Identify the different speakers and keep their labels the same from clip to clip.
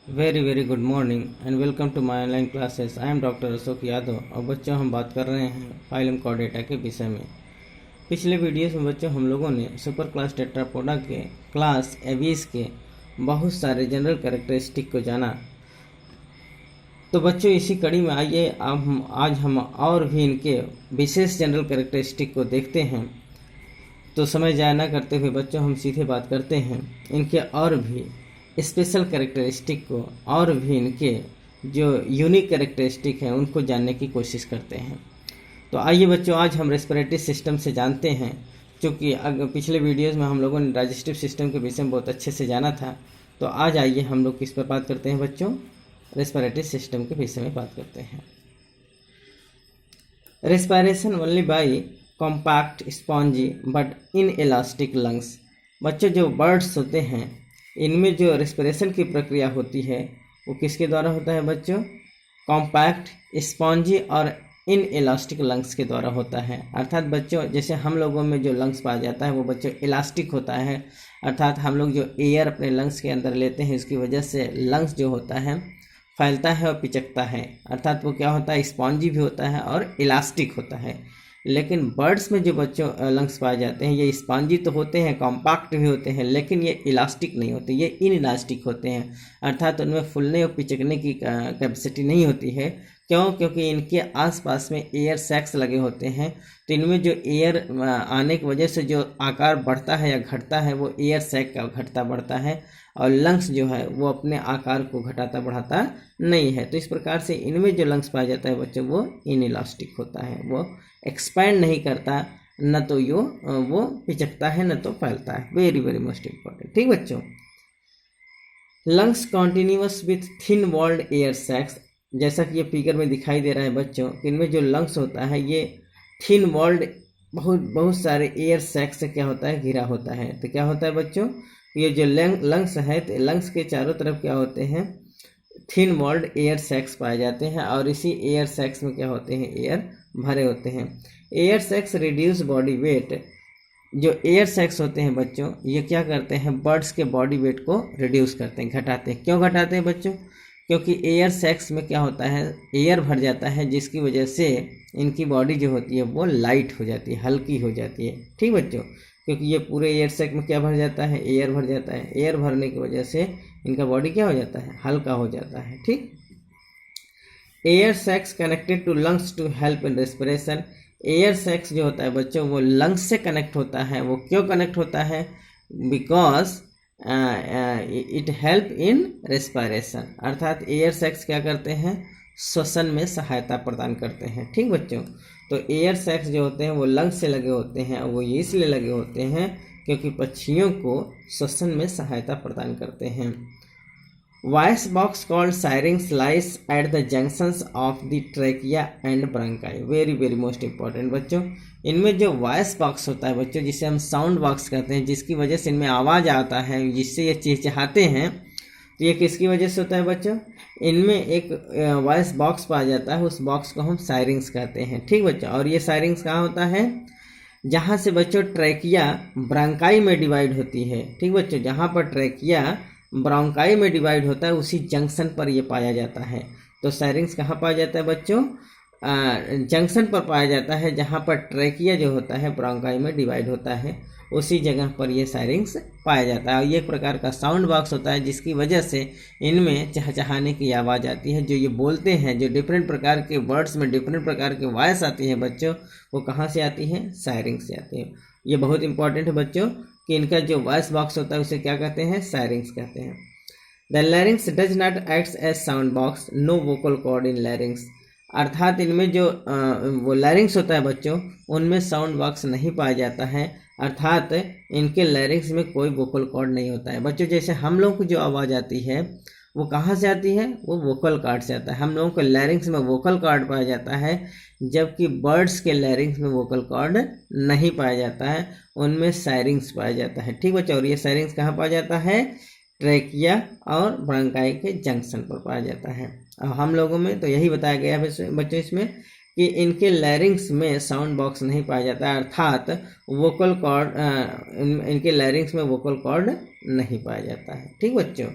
Speaker 1: Very good morning and welcome to my online classes. I am doctor Ashok Yadav और बच्चों हम बात कर रहे हैं फाइलम कॉर्डेटा के विषय में। पिछले वीडियोस में बच्चों हम लोगों ने सुपर क्लास टेट्रापोडा के क्लास एवीस के बहुत सारे जनरल कैरेक्टरिस्टिक को जाना। तो बच्चों इसी कड़ी में आइए आज हम और भी इनके विशेष जनरल कैरेक्टरिस्टिक को देखते हैं। तो समय जाया ना करते हुए बच्चों हम सीधे बात करते हैं इनके और भी स्पेशल कैरेक्टरिस्टिक को और भी इनके जो यूनिक कैरेक्टरिस्टिक हैं उनको जानने की कोशिश करते हैं। तो आइए बच्चों आज हम रेस्पिरेटरी सिस्टम से जानते हैं, क्योंकि पिछले वीडियोस में हम लोगों ने डाइजेस्टिव सिस्टम के विषय में बहुत अच्छे से जाना था। तो आज आइए हम लोग किस पर बात करते हैं बच्चों, रेस्पिरेटरी सिस्टम के विषय में बात करते हैं। Respiration only by compact spongy but in elastic lungs. बच्चों जो बर्ड्स होते हैं इनमें जो रेस्पिरेशन की प्रक्रिया होती है वो किसके द्वारा होता है बच्चों, कॉम्पैक्ट स्पॉन्जी और इन इलास्टिक लंग्स के द्वारा होता है। अर्थात बच्चों जैसे हम लोगों में जो लंग्स पाया जाता है वो बच्चों इलास्टिक होता है, अर्थात हम लोग जो एयर अपने लंग्स के अंदर लेते हैं इसकी वजह से लंग्स जो होता है फैलता है और पिचकता है, अर्थात वो क्या होता है, स्पॉन्जी भी होता है और इलास्टिक होता है। लेकिन बर्ड्स में जो बच्चों लंग्स पाए जाते हैं ये स्पॉन्जी तो होते हैं, कॉम्पैक्ट भी होते हैं, लेकिन ये इलास्टिक नहीं होते, ये इन इलास्टिक होते हैं, अर्थात उनमें फूलने और पिचकने की कैपेसिटी नहीं होती है। क्यों? क्योंकि इनके आसपास में एयर सैक्स लगे होते हैं, तो इनमें जो एयर आने की वजह से जो आकार बढ़ता है या घटता है वो एयर सैक का घटता बढ़ता है, और लंग्स जो है वो अपने आकार को घटाता बढ़ाता नहीं है। तो इस प्रकार से इनमें जो लंग्स पाया जाता है बच्चों वो इन इलास्टिक होता है, वो एक्सपैंड नहीं करता, न तो वो पिचकता है न तो फैलता है। Very most important. ठीक बच्चों, lungs continuous with thin walled air sacs, जैसा कि ये फिगर में दिखाई दे रहा है बच्चों, इनमें जो लंग्स होता है ये थिन वॉल्ड बहुत सारे एयर सैक्स से क्या होता है, घिरा होता है। तो क्या होता है बच्चों, ये जो लंग्स है तो लंग्स के चारों तरफ क्या होते हैं, थिन वॉल्ड एयर सैक्स पाए जाते हैं, और इसी एयर सैक्स में क्या होते हैं, एयर भरे होते हैं। Air sacs reduce body weight, जो एयर सैक्स होते हैं बच्चों ये क्या करते हैं, बर्ड्स के बॉडी वेट को रिड्यूस करते हैं, घटाते हैं। क्यों घटाते हैं बच्चों? क्योंकि एयर सैक्स में क्या होता है, एयर भर जाता है, जिसकी वजह से इनकी बॉडी जो होती है वो लाइट हो जाती है, हल्की हो जाती है। ठीक बच्चों, क्योंकि ये पूरे एयर सैक में क्या भर जाता है, एयर भर जाता है, एयर भरने की वजह से इनका बॉडी क्या हो जाता है, हल्का हो जाता है। ठीक, air sacs connected to lungs to help in respiration. Air sacs जो होता है बच्चों वो लंग्स से कनेक्ट होता है। वो क्यों कनेक्ट होता है, because it help in respiration, अर्थात एयर सैक्स क्या करते हैं, श्वसन में सहायता प्रदान करते हैं। ठीक बच्चों, तो एयर सैक्स जो होते हैं वो लंग्स से लगे होते हैं, और वो इसलिए लगे होते हैं क्योंकि पक्षियों को श्वसन में सहायता प्रदान करते हैं। Voice box called syrinx lies at the junctions of the trachea and bronchi. Very most important बच्चों, इनमें जो वॉइस बॉक्स होता है बच्चों, जिसे हम साउंड बॉक्स कहते हैं, जिसकी वजह से इनमें आवाज़ आता है, जिससे ये चिहचिहाते हैं, तो ये किसकी वजह से होता है बच्चों, इनमें एक वॉइस बॉक्स पाया जाता है, उस बॉक्स को हम सायरिंग्स कहते हैं। ठीक बच्चों, और ये सायरिंग्स कहाँ होता है, जहाँ से बच्चों ट्रेकिया ब्रंकाई में डिवाइड होती है। ठीक बच्चों, जहाँ पर ट्रेकिया ब्रोंकाई में डिवाइड होता है उसी जंक्शन पर ये पाया जाता है। तो सायरिंग्स कहाँ पाया जाता है बच्चों, जंक्शन पर पाया जाता है, जहाँ पर ट्रेकिया जो होता है ब्रोंकाई में डिवाइड होता है, उसी जगह पर ये सायरिंग्स पाया जाता है। और ये एक प्रकार का साउंड बॉक्स होता है, जिसकी वजह से इनमें चहचहाने की आवाज़ आती है। जो ये बोलते हैं, जो डिफरेंट प्रकार के वर्ड्स में डिफरेंट प्रकार के वॉइस आती है बच्चों, वो कहाँ से आती है, सायरिंग्स से आती है। ये बहुत इंपॉर्टेंट है बच्चों कि इनका जो वॉइस बॉक्स होता है उसे क्या कहते हैं, सायरिंग्स कहते हैं। The larynx does not act as sound box, no vocal cord in larynx, अर्थात इनमें जो वो लैरिंग्स होता है बच्चों उनमें साउंड बॉक्स नहीं पाया जाता है, अर्थात इनके लैरिंग्स में कोई वोकल कॉर्ड नहीं होता है। बच्चों जैसे हम लोग को जो आवाज़ आती है वो कहाँ से आती है, वो वोकल कॉर्ड से आता है। हम लोगों को लैरिंग्स में वोकल कॉर्ड पाया जाता है, जबकि बर्ड्स के लैरिंग्स में वोकल कॉर्ड नहीं पाया जाता है, उनमें सायरिंग्स पाया जाता है। ठीक बच्चों, और ये सायरिंग्स कहाँ पाया जाता है, ट्रेकिया और ब्रोंकाई के जंक्शन पर पाया जाता है। और हम लोगों में तो यही बताया गया है बच्चों इसमें कि इनके लैरिंग्स में साउंड बॉक्स नहीं पाया जाता है, अर्थात वोकल कॉर्ड इनके लैरिंग्स में वोकल कॉर्ड नहीं पाया जाता है। ठीक बच्चों,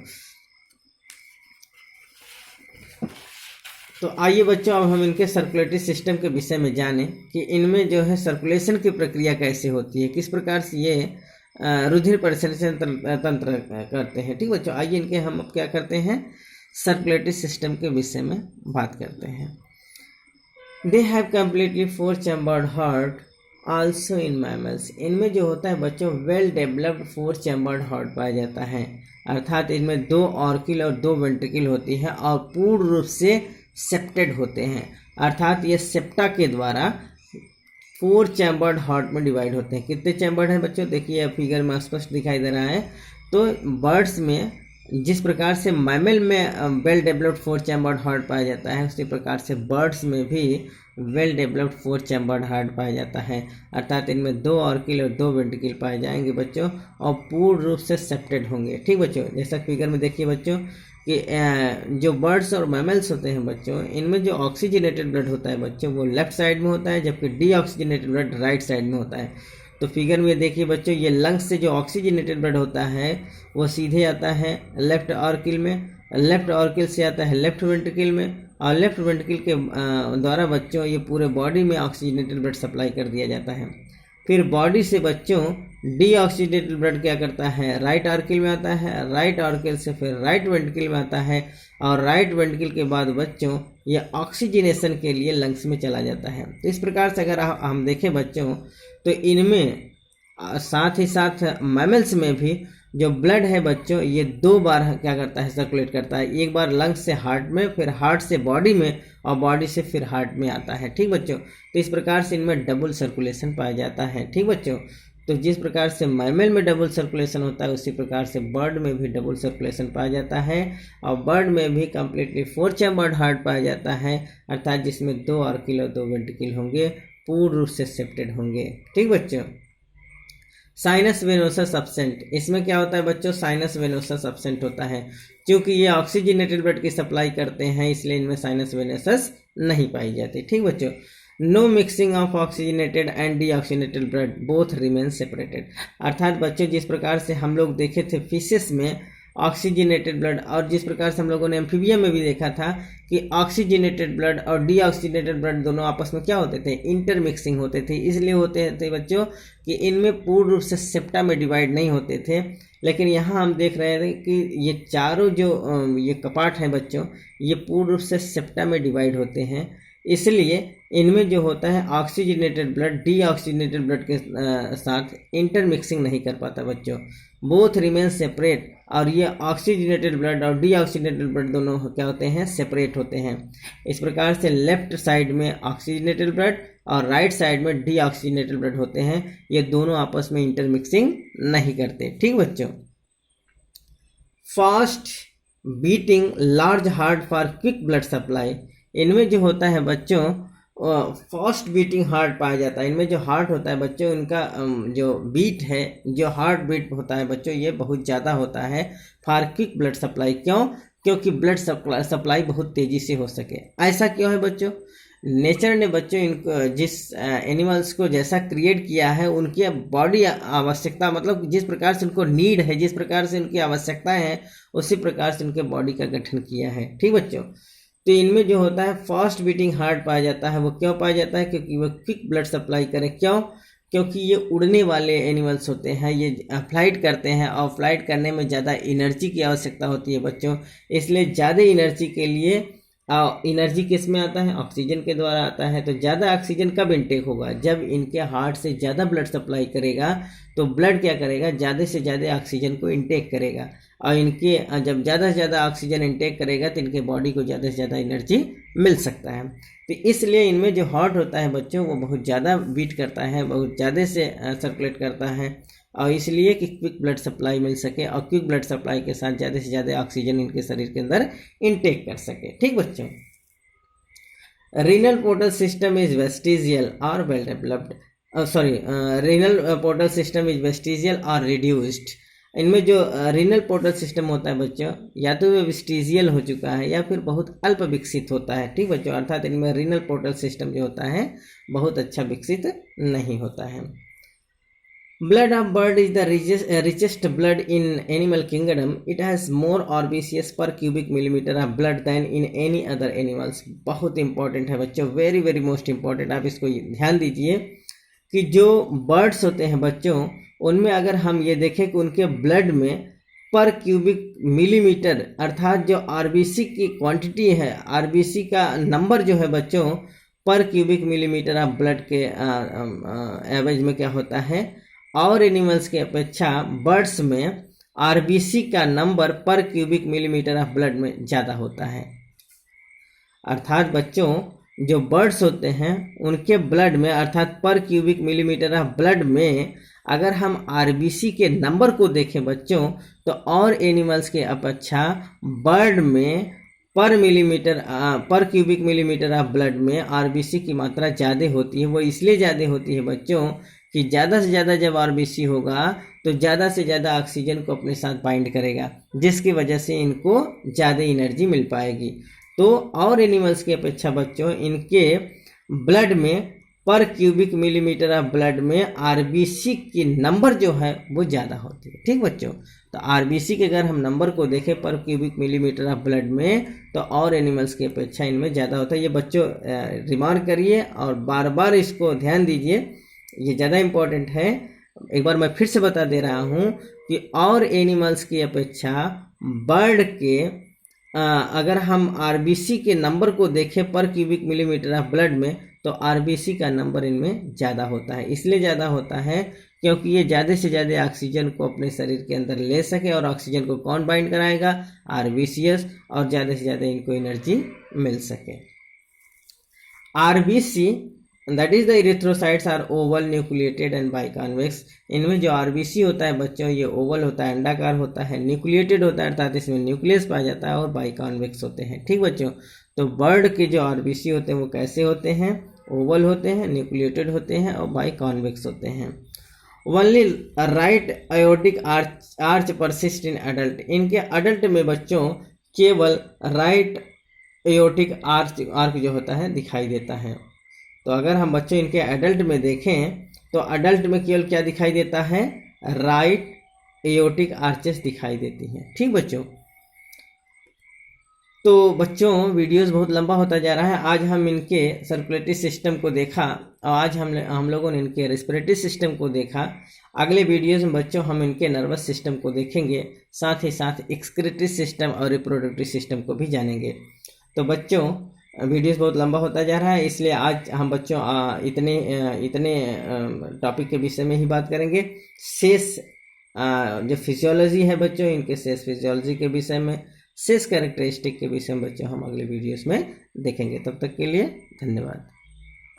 Speaker 1: तो आइए बच्चों अब हम इनके सर्कुलेटरी सिस्टम के विषय में जानें कि इनमें जो है सर्कुलेशन की प्रक्रिया कैसे होती है, किस प्रकार से ये रुधिर परिसंचरण तंत्र करते हैं। ठीक बच्चों, आइए इनके हम अब क्या करते हैं, सर्कुलेटरी सिस्टम के विषय में बात करते हैं। They have completely 4 chambered heart also in mammals. इनमें जो होता है बच्चों वेल डेवलप्ड 4 चैम्बर्ड हार्ट पाया जाता है, अर्थात इनमें 2 ऑर्किल और 2 वेंट्रिकल होती है और पूर्ण रूप से सेप्टेड होते हैं, अर्थात ये सेप्टा के द्वारा 4 चैम्बर्ड हार्ट में डिवाइड होते हैं। कितने चैम्बर्ड हैं बच्चों, देखिए फिगर में स्पष्ट दिखाई दे रहा है। तो बर्ड्स में जिस प्रकार से मैमल में वेल डेवलप्ड 4 चैम्बर्ड हार्ट पाया जाता है, उसी प्रकार से बर्ड्स में भी वेल डेवलप्ड 4 चैम्बर्ड हार्ट पाया जाता है, अर्थात इनमें 2 ऑर्किल और 2 वेंट्रिकल पाए जाएंगे बच्चों और पूर्ण रूप से सेप्टेड होंगे। ठीक बच्चों, जैसा फिगर में देखिए बच्चों कि जो बर्ड्स और मैमल्स होते हैं बच्चों, इनमें जो ऑक्सीजनेटेड ब्लड होता है बच्चों वो लेफ्ट साइड में होता है, जबकि डीऑक्सीजनेटेड ब्लड राइट साइड में होता है। तो फिगर में देखिए बच्चों, ये लंग्स से जो ऑक्सीजनेटेड ब्लड होता है वो सीधे आता है लेफ्ट ऑर्किल में, लेफ्ट ऑर्किल से आता है लेफ्ट वेंट्रिकल में, और लेफ्ट वेंट्रिकल के द्वारा बच्चों ये पूरे बॉडी में ऑक्सीजनेटेड ब्लड सप्लाई कर दिया जाता है। फिर बॉडी से बच्चों डीऑक्सीजनेटेड ब्लड क्या करता है, राइट ऑर्किल में आता है, राइट ऑर्किल से फिर राइट वेंट्रिकल में आता है, और राइट वेंट्रिकल के बाद बच्चों ये ऑक्सीजनेशन के लिए लंग्स में चला जाता है। तो इस प्रकार से अगर हम देखें बच्चों तो इनमें साथ ही साथ मैमल्स में भी जो ब्लड है बच्चों ये 2 बार क्या करता है, सर्कुलेट करता है, एक बार लंग्स से हार्ट में, फिर हार्ट से बॉडी में, और बॉडी से फिर हार्ट में आता है। ठीक बच्चों, तो इस प्रकार से इनमें डबल सर्कुलेशन पाया जाता है। ठीक बच्चों, तो जिस प्रकार से मैमल में डबल सर्कुलेशन होता है उसी प्रकार से बर्ड में भी डबल सर्कुलेशन पाया जाता है, और बर्ड में भी कम्प्लीटली 4 चैम्बर्ड हार्ट पाया जाता है, अर्थात जिसमें 2 ऑर्किल और 2 वेंट्रिकल होंगे, पूर्ण रूप से सेप्टेड होंगे। ठीक बच्चों, साइनस वेनोसस एब्सेंट, इसमें क्या होता है बच्चों, साइनस वेनोसस एब्सेंट होता है, क्योंकि ये ऑक्सीजनेटेड ब्लड की सप्लाई करते हैं इसलिए इनमें साइनस वेनोसस नहीं पाई जाती। ठीक बच्चों, no mixing of oxygenated and deoxygenated blood both remain separated, अर्थात बच्चों जिस प्रकार से हम लोग देखे थे फिशेस में ऑक्सीजनेटेड ब्लड, और जिस प्रकार से हम लोगों ने एम्फीबियम में भी देखा था कि ऑक्सीजनेटेड ब्लड और डीऑक्सीजनेटेड ब्लड दोनों आपस में क्या होते थे, इंटरमिक्सिंग होते थे। इसलिए होते थे बच्चों कि इनमें पूर्ण रूप से सेप्टा में डिवाइड नहीं होते थे, लेकिन यहाँ हम देख रहे थे कि ये चारों जो ये कपाट हैं बच्चों ये पूर्ण रूप से सेप्टा में डिवाइड होते हैं, इसलिए इनमें जो होता है ऑक्सीजनेटेड ब्लड डीऑक्सीजनेटेड ब्लड के साथ इंटरमिक्सिंग नहीं कर पाता बच्चों, बोथ रिमेन सेपरेट, और ये ऑक्सीजनेटेड ब्लड और डीऑक्सीजनेटेड ब्लड दोनों क्या होते हैं, सेपरेट होते हैं। इस प्रकार से लेफ्ट साइड में ऑक्सीजनेटेड ब्लड और राइट साइड में डीऑक्सीजनेटेड ब्लड होते हैं, ये दोनों आपस में इंटरमिक्सिंग नहीं करते। ठीक बच्चों, fast beating large heart for quick blood supply, इनमें जो होता है बच्चों फास्ट बीटिंग हार्ट पाया जाता है। इनमें जो हार्ट होता है बच्चों इनका जो बीट है, जो हार्ट बीट होता है बच्चों ये बहुत ज़्यादा होता है फॉर क्विक ब्लड सप्लाई। क्यों, क्योंकि ब्लड सप्लाई बहुत तेज़ी से हो सके। ऐसा क्यों है बच्चों, नेचर ने बच्चों इनको जिस एनिमल्स को जैसा क्रिएट किया है उनकी बॉडी आवश्यकता, मतलब जिस प्रकार से उनको नीड है, जिस प्रकार से उनकी आवश्यकता है उसी प्रकार से उनके बॉडी का गठन किया है। ठीक बच्चों, तो इनमें जो होता है फास्ट बीटिंग हार्ट पाया जाता है। वो क्यों पाया जाता है, क्योंकि वो क्विक ब्लड सप्लाई करें। क्यों, क्योंकि ये उड़ने वाले एनिमल्स होते हैं, ये फ्लाइट करते हैं और फ्लाइट करने में ज़्यादा एनर्जी की आवश्यकता होती है बच्चों, इसलिए ज़्यादा एनर्जी के लिए एनर्जी किस में आता है, ऑक्सीजन के द्वारा आता है। तो ज़्यादा ऑक्सीजन कब इनटेक होगा, जब इनके हार्ट से ज़्यादा ब्लड सप्लाई करेगा तो ब्लड क्या करेगा, ज़्यादा से ज़्यादा ऑक्सीजन को इनटेक करेगा, और इनके जब ज़्यादा से ज़्यादा ऑक्सीजन इनटेक करेगा तो इनके बॉडी को ज़्यादा से ज़्यादा एनर्जी मिल सकता है। तो इसलिए इनमें जो हार्ट होता है बच्चों वो बहुत ज़्यादा बीट करता है, बहुत ज़्यादा से सर्कुलेट करता है, और इसलिए कि क्विक ब्लड सप्लाई मिल सके और क्विक ब्लड सप्लाई के साथ ज़्यादा से ज़्यादा ऑक्सीजन इनके शरीर के अंदर इनटेक कर सके। ठीक बच्चों, renal portal system is vestigial और well developed, renal portal system is vestigial और रिड्यूस्ड। इनमें जो रीनल पोर्टल सिस्टम होता है बच्चों या तो वो वेस्टिजियल हो चुका है या फिर बहुत अल्प विकसित होता है। ठीक बच्चों, अर्थात इनमें रीनल पोर्टल सिस्टम जो होता है बहुत अच्छा विकसित नहीं होता है। Blood of bird is the richest blood in animal kingdom. It has more RBCs per cubic millimeter of blood than in any other animals. बहुत इंपॉर्टेंट है बच्चों, वेरी वेरी मोस्ट इंपॉर्टेंट। आप इसको ध्यान दीजिए कि जो बर्ड्स होते हैं बच्चों, उनमें अगर हम ये देखें कि उनके ब्लड में पर क्यूबिक मिलीमीटर अर्थात जो आरबीसी की क्वांटिटी है, आरबीसी का नंबर जो है बच्चों पर क्यूबिक मिलीमीटर ऑफ ब्लड के एवरेज में क्या होता है, और एनिमल्स की अपेक्षा बर्ड्स में आरबीसी का नंबर पर क्यूबिक मिलीमीटर ऑफ ब्लड में ज़्यादा होता है। अर्थात बच्चों जो बर्ड्स होते हैं उनके ब्लड में अर्थात पर क्यूबिक मिलीमीटर ऑफ ब्लड में अगर हम आरबीसी के नंबर को देखें बच्चों, तो और एनिमल्स के अपेक्षा बर्ड में पर क्यूबिक मिलीमीटर ऑफ ब्लड में आरबीसी की मात्रा ज़्यादा होती है। वो इसलिए ज़्यादा होती है बच्चों कि ज़्यादा से ज़्यादा जब आरबीसी होगा तो ज़्यादा से ज़्यादा ऑक्सीजन को अपने साथ बाइंड करेगा, जिसकी वजह से इनको ज़्यादा एनर्जी मिल पाएगी। तो और एनिमल्स की अपेक्षा बच्चों इनके ब्लड में पर क्यूबिक मिलीमीटर ऑफ ब्लड में आरबीसी की नंबर जो है वो ज़्यादा होती है। ठीक बच्चों, तो आरबीसी के अगर हम नंबर को देखें पर क्यूबिक मिलीमीटर ऑफ ब्लड में, तो और एनिमल्स की अपेक्षा इनमें ज़्यादा होता है। ये बच्चों रिमार्क करिए और बार बार इसको ध्यान दीजिए, ये ज़्यादा इम्पोर्टेंट है। एक बार मैं फिर से बता दे रहा हूँ कि और एनिमल्स की अपेक्षा बर्ड के अगर हम आरबीसी के नंबर को देखें पर क्यूबिक मिलीमीटर ऑफ ब्लड में, तो आरबीसी का नंबर इनमें ज़्यादा होता है। इसलिए ज़्यादा होता है क्योंकि ये ज़्यादा से ज़्यादा ऑक्सीजन को अपने शरीर के अंदर ले सके, और ऑक्सीजन को कौन बाइंड कराएगा, आरबीसीएस, और ज़्यादा से ज़्यादा इनको एनर्जी मिल सके। RBC that is the erythrocytes are oval, nucleated and biconvex. इनमें जो आरबीसी होता है बच्चों ये ओवल होता है, अंडाकार होता है, न्यूक्लिएटेड होता है अर्थात इसमें न्यूक्लियस पाया जाता है, और बाइकॉन्वेक्स होते हैं। ठीक बच्चों, तो बर्ड के जो आरबीसी होते हैं वो कैसे होते हैं, ओवल होते हैं, न्यूक्लिएटेड होते हैं और बाइकॉन्वेक्स होते हैं। Only right aortic arch persist in adult. इनके अडल्ट में बच्चों केवल राइट एयोटिक आर्क जो होता है दिखाई देता है। तो अगर हम बच्चों इनके एडल्ट में देखें तो अडल्ट में केवल क्या दिखाई देता है, राइट एयोटिक आर्चेस दिखाई देती हैं। ठीक बच्चों, तो बच्चों वीडियोस बहुत लंबा होता जा रहा है। आज हम इनके सर्कुलेटरी सिस्टम को देखा और आज हम लोगों ने इनके रेस्पिरेटरी सिस्टम को देखा। अगले वीडियोस में बच्चों हम इनके नर्वस सिस्टम को देखेंगे, साथ ही साथ एक्सक्रीटरी सिस्टम और रिप्रोडक्टिव सिस्टम को भी जानेंगे। तो बच्चों वीडियोस बहुत लंबा होता जा रहा है, इसलिए आज हम बच्चों इतने टॉपिक के विषय में ही बात करेंगे। शेष जो फिजियोलॉजी है बच्चों, इनके शेष फिजियोलॉजी के विषय में, शेष कैरेक्टरिस्टिक के विषय में बच्चों हम अगले वीडियोस में देखेंगे। तब तक के लिए धन्यवाद।